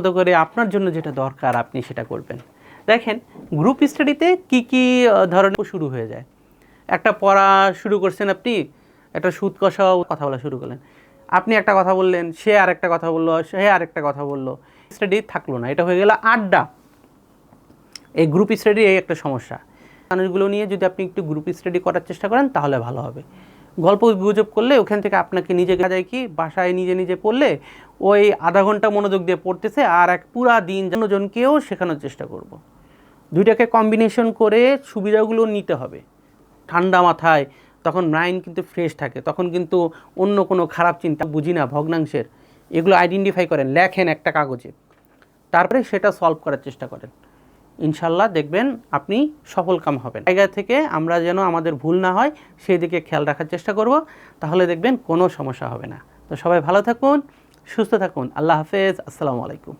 মতো করে আপনার জন্য যেটা দরকার আপনি সেটা করবেন। দেখেন গ্রুপ স্টাডিতে কি ধরনের শুরু হয়ে যায়। একটা পড়া শুরু করছেন, আপনি একটা সুদ কষাও কথা বলা শুরু করলেন, আপনি একটা কথা বললেন, সে আরেকটা কথা বললো, সে আরেকটা কথা বললো, স্টাডি থাকলো না, এটা হয়ে গেল আড্ডা। এই গ্রুপ স্টাডি এই একটা সমস্যা। মানুষগুলো নিয়ে যদি আপনি একটু গ্রুপ স্টাডি করার চেষ্টা করেন তাহলে ভালো হবে। গল্প গুজব করলে ওখান থেকে আপনাকে নিজেকে যায় কি বাসায় নিজে নিজে পড়লে ওই আধা ঘন্টা মনোযোগ দিয়ে পড়তেছে আর এক পুরা দিন জনকেও শেখানোর চেষ্টা করব। দুইটাকে কম্বিনেশন করে সুবিধাগুলো নিতে হবে। ঠান্ডা মাথায় তখন মাইন্ড কিন্তু ফ্রেশ থাকে, তখন কিন্তু অন্য কোনো খারাপ চিন্তা বুঝি না ভগ্নাংশের এগুলো আইডেন্টিফাই করেন, লেখেন একটা কাগজে, তারপরে সেটা সলভ করার চেষ্টা করেন। ইনশাল্লাহ দেখবেন আপনি সফল কাম হবেন। জায়গা থেকে আমরা যেন আমাদের ভুল না হয় সেই দিকে খেয়াল রাখার চেষ্টা করব, তাহলে দেখবেন কোনো সমস্যা হবে না। তো সবাই ভালো থাকুন, সুস্থ থাকুন। আল্লাহ হাফেজ, আসসালামু আলাইকুম।